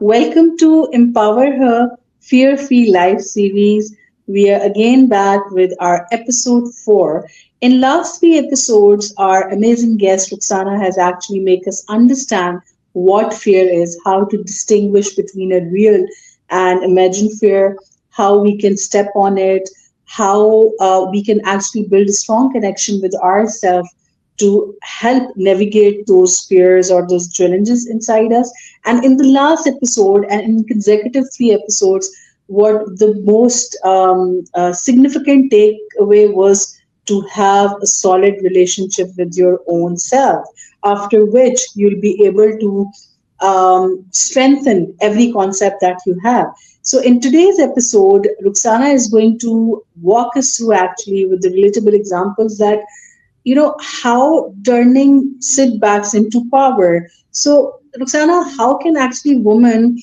Welcome to Empower Her Fear-Free Life Series. We are again back with our episode 4. In last three episodes, our amazing guest Roxana has actually made us understand what fear is, how to distinguish between a real and imagined fear, how we can step on it, how we can actually build a strong connection with ourselves to help navigate those fears or those challenges inside us. And in the last episode, and in consecutive three episodes, what the most significant takeaway was to have a solid relationship with your own self, after which you'll be able to strengthen every concept that you have. So, in today's episode, Ruxana is going to walk us through actually with the relatable examples that how turning setbacks into power. So Roxana, how can actually women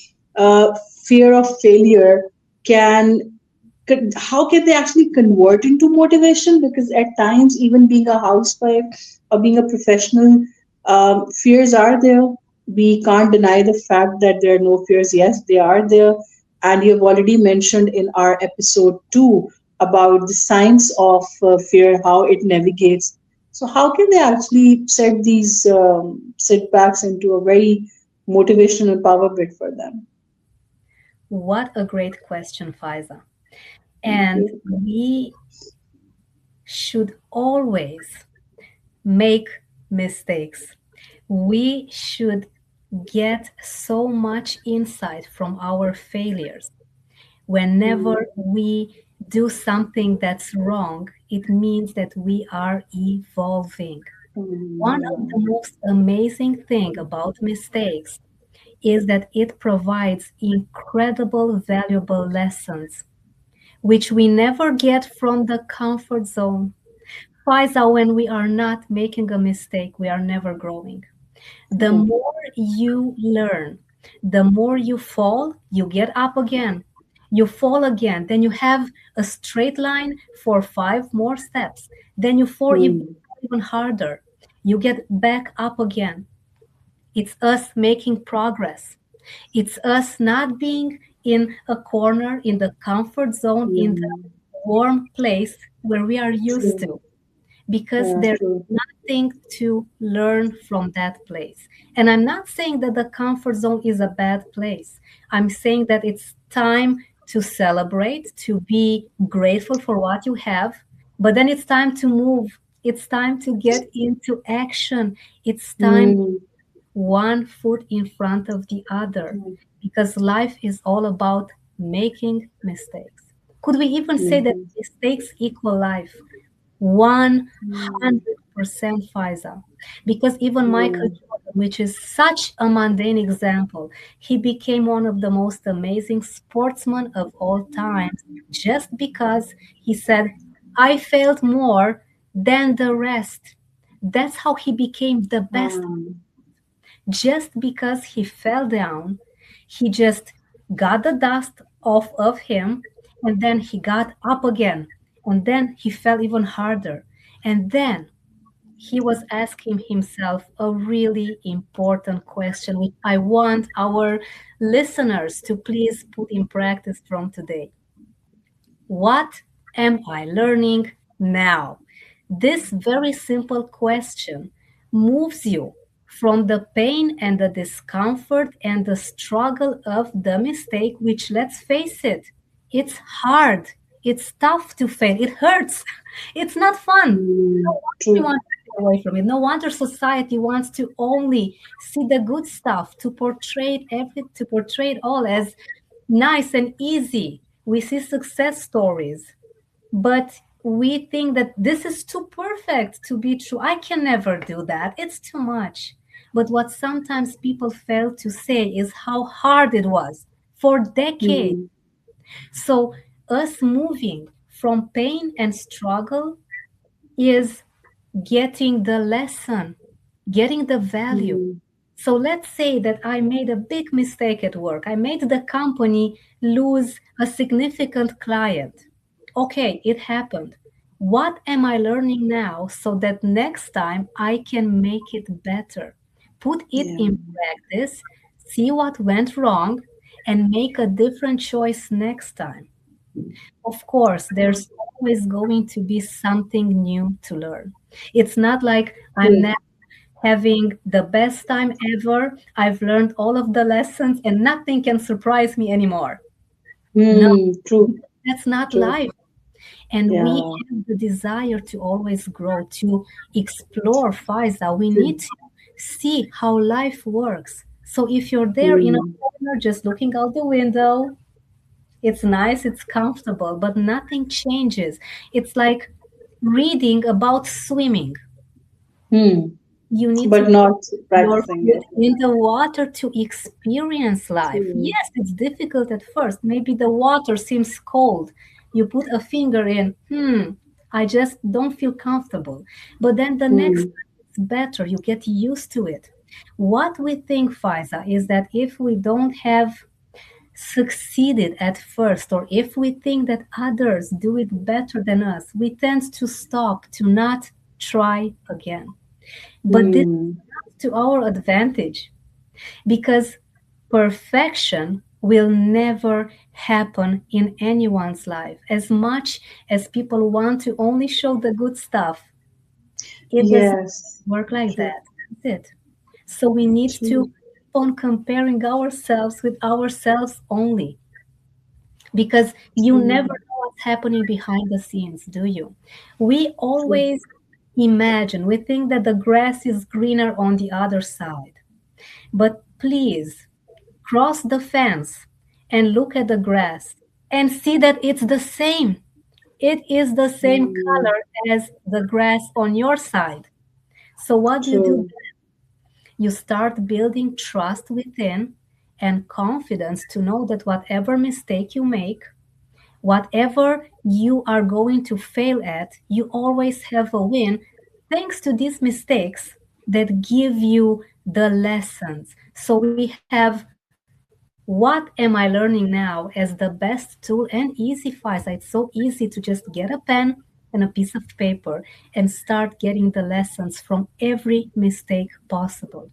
fear of failure can how can they actually convert into motivation? Because at times, even being a housewife or being a professional, fears are there. We can't deny the fact that there are no fears. Yes, they are there. And you have already mentioned in our episode 2 about the science of fear, how it navigates. So, how can they actually set these setbacks into a very motivational power bit for them? What a great question, Faiza. Thank And you. we should always make mistakes. We should get so much insight from our failures. Whenever we do something that's wrong, it means that we are evolving. One of the Mm. most amazing thing about mistakes is that it provides incredible valuable lessons which we never get from the comfort zone. Faiza, when we are not making a mistake, we are never growing. The Mm. more you learn, the more you fall, you get up again. You fall again, then you have a straight line for 5 more steps. Then you fall Mm. even harder. You get back up again. It's us making progress. It's us not being in a corner, in the comfort zone, in the Mm. warm place where we are used True. to, because Yeah, there's true. nothing to learn from that place. And I'm not saying that the comfort zone is a bad place. I'm saying that it's time to celebrate, to be grateful for what you have, but then it's time to move. It's time to get into action. It's time Mm. one foot in front of the other because life is all about making mistakes. Could we even say that Mm. mistakes equal life? 100% Mm. Faiza. Because even Michael Mm. Jordan, which is such a mundane example, he became one of the most amazing sportsmen of all times just because he said, I failed more than the rest. That's how he became the best Mm. just because he fell down, he just got the dust off of him and then he got up again. And then he fell even harder. And then he was asking himself a really important question, which I want our listeners to please put in practice from today. What am I learning now? This very simple question moves you from the pain and the discomfort and the struggle of the mistake, which, let's face it, it's hard. It's tough to fail. It hurts. It's not fun. No Mm. wonder we True. want to get away from it. No wonder society wants to only see the good stuff, to portray it all as nice and easy. We see success stories, but we think that this is too perfect to be true. I can never do that. It's too much. But what sometimes people fail to say is how hard it was for decades. Mm. So, us moving from pain and struggle is getting the lesson, getting the value. Mm. So let's say that I made a big mistake at work. I made the company lose a significant client. Okay, it happened. What am I learning now so that next time I can make it better? Put it Yeah. in practice, see what went wrong, and make a different choice next time. Of course, there's always going to be something new to learn. It's not like I'm True. now having the best time ever. I've learned all of the lessons and nothing can surprise me anymore. No, True. that's not True. life. And we Yeah. have the desire to always grow, to explore, Faiza. We need True. to see how life works. So if you're there in a Hmm. corner just looking out the window, it's nice, it's comfortable, but nothing changes. It's like reading about swimming. Hmm. You need to But put not your practicing foot it. in the water to experience life. True. Yes, it's difficult at first. Maybe the water seems cold. You put a finger in, I just don't feel comfortable. But then the next Hmm. time it's better. You get used to it. What we think, Faiza, is that if we don't have succeeded at first, or if we think that others do it better than us, we tend to stop, to not try again. But this Hmm. is to our advantage because perfection will never happen in anyone's life. As much as people want to only show the good stuff, it doesn't Yes. work like True. that. That's it. So we need to True. keep on comparing ourselves with ourselves only because you never True. know what's happening behind the scenes, do you? We True. always imagine, we think that the grass is greener on the other side. But please cross the fence and look at the grass and see that it's the same. It is the same Hmm. color as the grass on your side. So, what do you do? True. You start building trust within and confidence to know that whatever mistake you make, whatever you are going to fail at, you always have a win thanks to these mistakes that give you the lessons. So we have what am I learning now as the best tool and easy, Faiza. It's so easy to just get a pen and a piece of paper and start getting the lessons from every mistake possible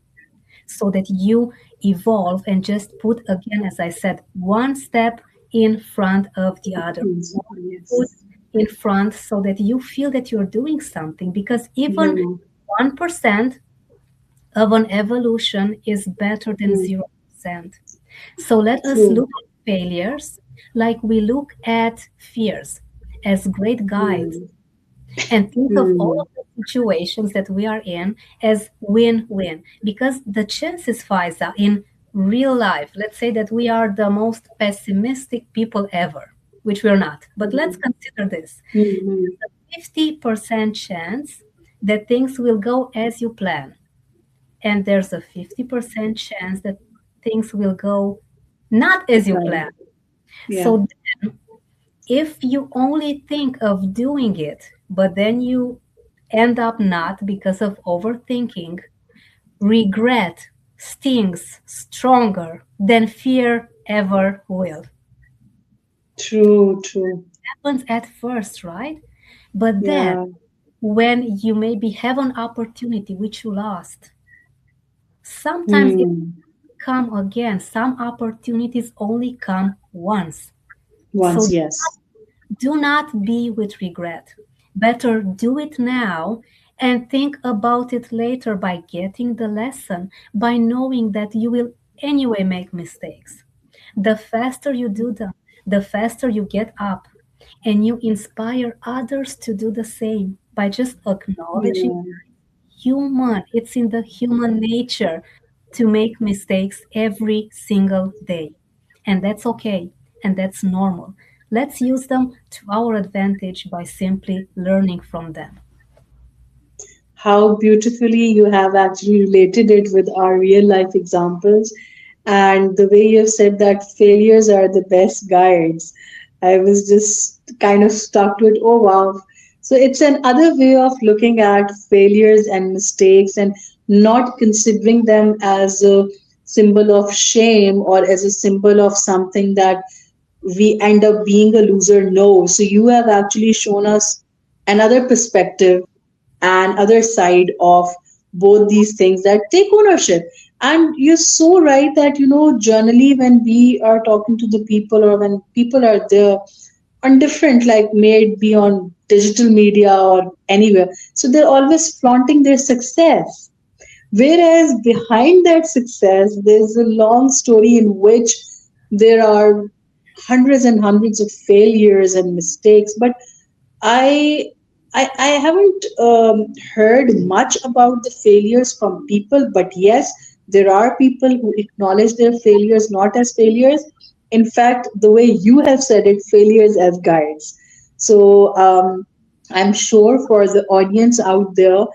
so that you evolve and just put again, as I said, one step in front of the other, Yes. one foot Yes. in front so that you feel that you're doing something because even Yeah. 1% of an evolution is better than Hmm. 0%. So let us True. look at failures like we look at fears as great guides Hmm. and think of all Hmm. of the situations that we are in as win-win because the chances, Faiza, in real life, let's say that we are the most pessimistic people ever, which we're not, but let's consider this. Hmm. 50% chance that things will go as you plan, and there's a 50% chance that things will go not as you Right. plan. Yeah. So if you only think of doing it, but then you end up not because of overthinking, regret stings stronger than fear ever will. True. True. Happens at first, right? But then Yeah. when you maybe have an opportunity which you lost, sometimes it Hmm. come again. Some opportunities only come once. Once. So Yes. do not be with regret. Better do it now and think about it later by getting the lesson, by knowing that you will anyway make mistakes. The faster you do them, the faster you get up and you inspire others to do the same by just acknowledging Yeah. human. It's in the human nature to make mistakes every single day. And that's okay. And that's normal. Let's use them to our advantage by simply learning from them. How beautifully you have actually related it with our real life examples. And the way you said that failures are the best guides, I was just kind of stuck to it. Oh, wow. So it's another way of looking at failures and mistakes and not considering them as a symbol of shame or as a symbol of something that we end up being a loser. No. So you have actually shown us another perspective and other side of both these things, that take ownership. And you're so right that, generally when we are talking to the people or when people are there on different, like may it be on digital media or anywhere, so they're always flaunting their success. Whereas behind that success, there's a long story in which there are hundreds and hundreds of failures and mistakes. But I I haven't heard much about the failures from people, but yes, there are people who acknowledge their failures not as failures. In fact, the way you have said it, failures as guides. So I'm sure for the audience out there,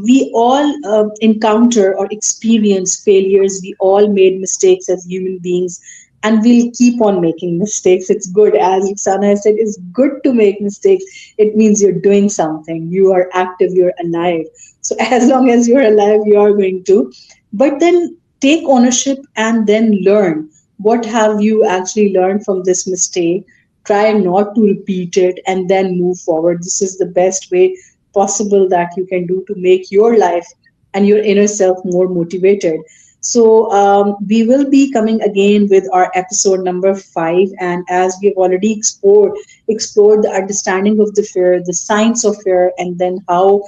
we all encounter or experience failures. We all made mistakes as human beings, and we'll keep on making mistakes. It's good, as Roxana has said, it's good to make mistakes. It means you're doing something, you are active, you're alive. So as long as you're alive, you are going to. But then take ownership and then learn. What have you actually learned from this mistake? Try not to repeat it and then move forward. This is the best way possible that you can do to make your life and your inner self more motivated. So we will be coming again with our episode number 5, and as we've already explored the understanding of the fear, the science of fear, and then how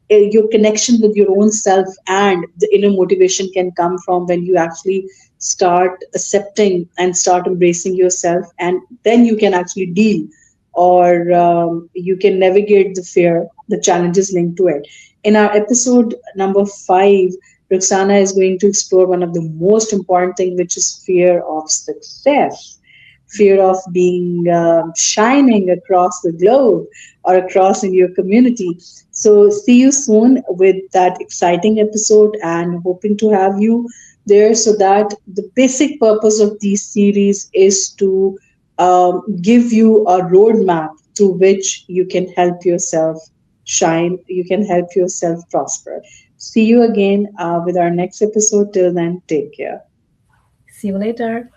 your connection with your own self and the inner motivation can come from when you actually start accepting and start embracing yourself, and then you can actually deal or you can navigate the fear, the challenges linked to it. In our episode number 5, Roxana is going to explore one of the most important things, which is fear of success, fear of being shining across the globe or across in your community. So, see you soon with that exciting episode and hoping to have you there, so that the basic purpose of these series is to give you a roadmap through which you can help yourself shine, you can help yourself prosper. See you again with our next episode. Till then, take care. See you later.